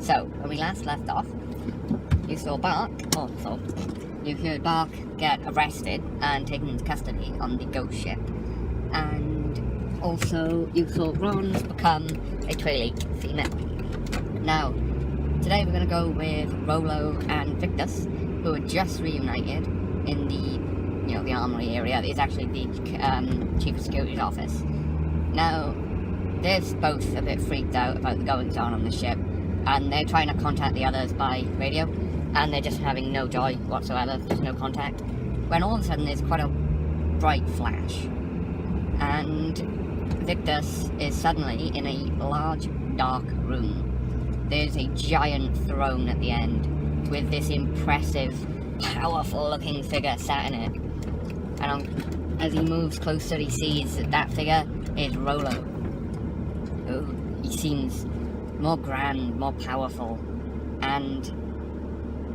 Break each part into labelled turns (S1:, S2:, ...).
S1: So, when we last left off, you saw you heard Bark get arrested and taken into custody on the ghost ship. And also, you saw Ron become a derelict female. Now, today we're going to go with Rolo and Victus, who are just reunited in the armory area. It's actually the Chief of Security's office. Now, they're both a bit freaked out about the goings-on on the ship, and they're trying to contact the others by radio, and they're just having no joy whatsoever. There's no contact. When all of a sudden there's quite a bright flash, and Victus is suddenly in a large, dark room. There's a giant throne at the end, with this impressive, powerful-looking figure sat in it. And as he moves closer, he sees that figure is Rolo. He seems more grand, more powerful, and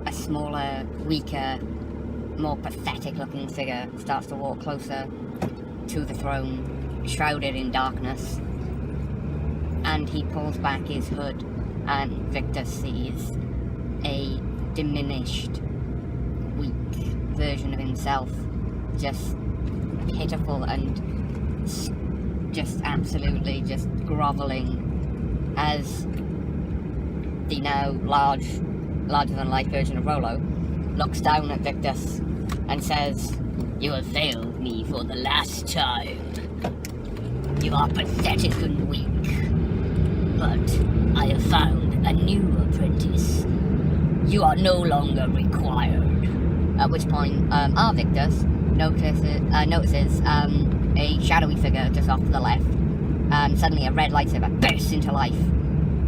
S1: a smaller, weaker, more pathetic-looking figure starts to walk closer to the throne, shrouded in darkness, and he pulls back his hood, and Victus sees a diminished, weak version of himself, just pitiful and just absolutely just grovelling as the now larger-than-life version of Rolo looks down at Victus and says, "You have failed me for the last time. You are pathetic and weak, but I have found a new apprentice. You are no longer required." At which point, our Victus notices a shadowy figure just off to the left. Suddenly a red lightsaber bursts into life,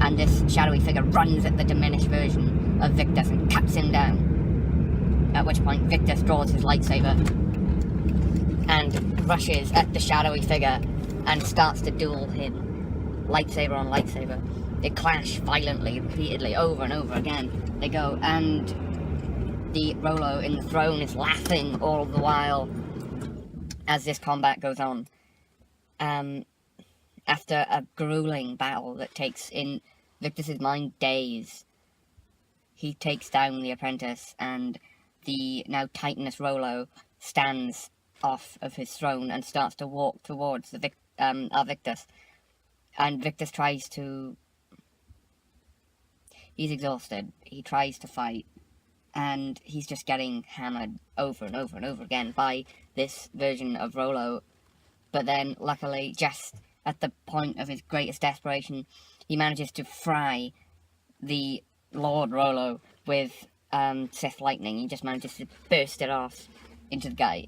S1: and this shadowy figure runs at the diminished version of Victus and cuts him down. At which point Victus draws his lightsaber and rushes at the shadowy figure and starts to duel him, lightsaber on lightsaber. They clash violently, repeatedly, over and over again. They go, and the Rolo in the throne is laughing all the while as this combat goes on. After a grueling battle that takes, in Victus's mind, days, he takes down the apprentice, and the now titanous Rolo stands off of his throne and starts to walk towards our Victus. And Victus tries to... He's exhausted. He tries to fight, and he's just getting hammered over and over and over again by this version of Rolo. But then, luckily, just at the point of his greatest desperation, he manages to fry the Lord Rolo with Sith lightning. He just manages to burst it off into the guy,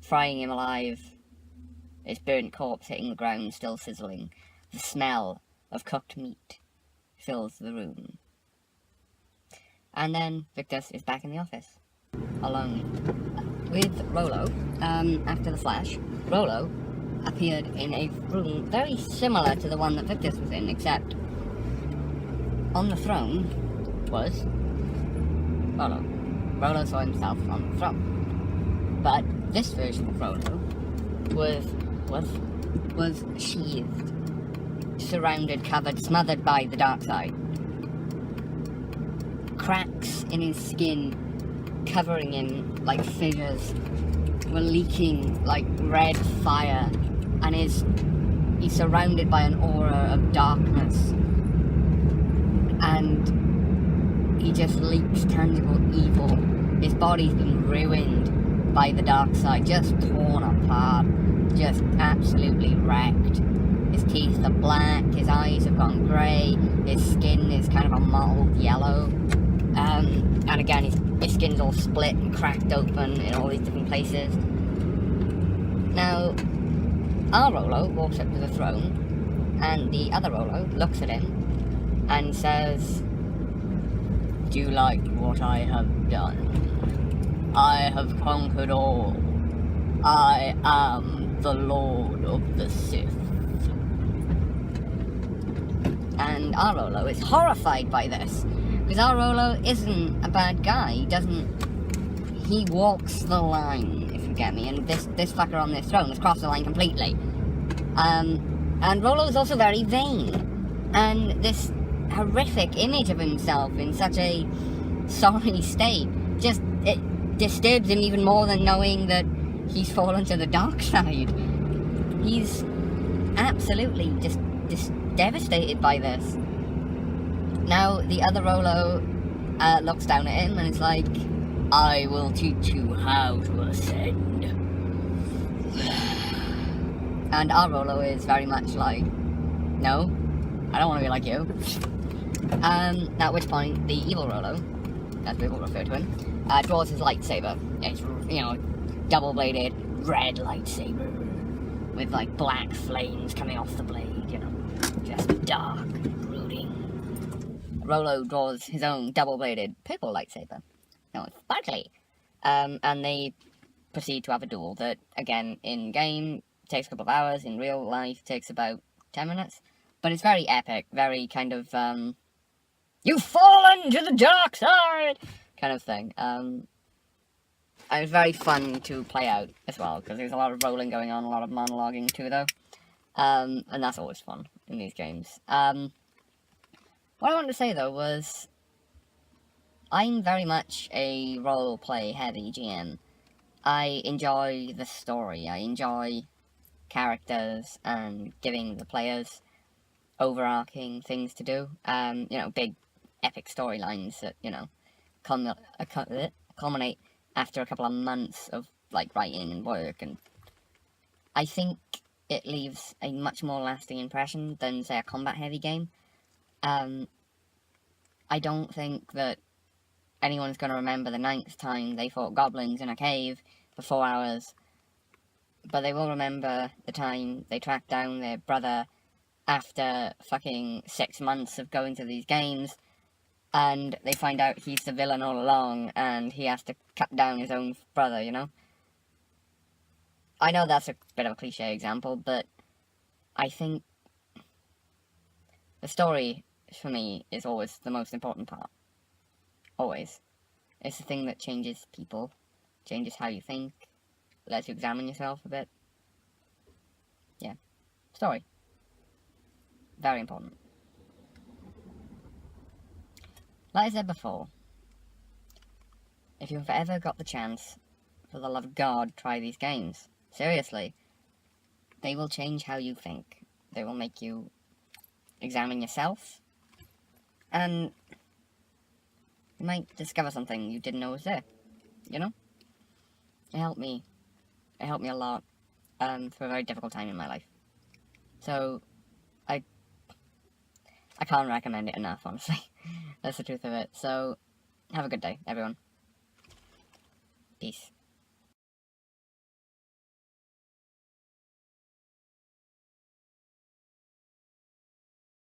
S1: frying him alive. His burnt corpse hitting the ground, still sizzling. The smell of cooked meat fills the room. And then Victus is back in the office, alone with Rolo. After the flash, Rolo appeared in a room very similar to the one that Victus was in, except on the throne was Rolo. Rolo saw himself on the throne. But this version of Rolo was sheathed, surrounded, covered, smothered by the dark side. Cracks in his skin covering him like fissures were leaking like red fire, and he's surrounded by an aura of darkness, and he just leaks tangible evil. His body's been ruined by the dark side, just torn apart, just absolutely wrecked. His teeth are black, his eyes have gone grey, his skin is kind of a mottled yellow, and again his skin's all split and cracked open in all these different places. Now, our Rolo walks up to the throne, and the other Rolo looks at him and says, "Do you like what I have done? I have conquered all. I am the Lord of the Sith." And our Rolo is horrified by this, because our Rolo isn't a bad guy. He walks the line, if you get me, and this fucker on this throne has crossed the line completely. And Rolo is also very vain, and this horrific image of himself in such a sorry state. Just, it disturbs him even more than knowing that he's fallen to the dark side. He's absolutely just devastated by this. Now, the other Rolo looks down at him and is like, I will teach you how to ascend. And our Rolo is very much like, no, I don't want to be like you. At which point, the evil Rolo, as we will refer to him, draws his lightsaber. It's, you know, double-bladed, red lightsaber, with, like, black flames coming off the blade, you know, just dark, brooding. Rolo draws his own double-bladed purple lightsaber. You know, it's sparkly. And they proceed to have a duel that, again, in-game, takes a couple of hours, in real life, takes about 10 minutes. But it's very epic, very kind of, you've fallen to the dark side! Kind of thing. It was very fun to play out as well, because there's a lot of rolling going on, a lot of monologuing too, though. And that's always fun in these games. What I wanted to say, though, was I'm very much a role-play heavy GM. I enjoy the story, I enjoy characters and giving the players overarching things to do. You know, big epic storylines that, you know, culminate after a couple of months of, like, writing and work, and I think it leaves a much more lasting impression than, say, a combat-heavy game. I don't think that anyone's going to remember the 9th time they fought goblins in a cave for 4 hours, but they will remember the time they tracked down their brother after fucking 6 months of going to these games, and they find out he's the villain all along, and he has to cut down his own brother, you know? I know that's a bit of a cliche example, but I think the story, for me, is always the most important part. Always. It's the thing that changes people, changes how you think, lets you examine yourself a bit. Yeah. Story. Very important. Like I said before, if you've ever got the chance, for the love of God, try these games. Seriously. They will change how you think. They will make you examine yourself, and you might discover something you didn't know was there, you know? It helped me. It helped me a lot, for a very difficult time in my life. So, I can't recommend it enough, honestly. That's the truth of it. So, have a good day, everyone. Peace.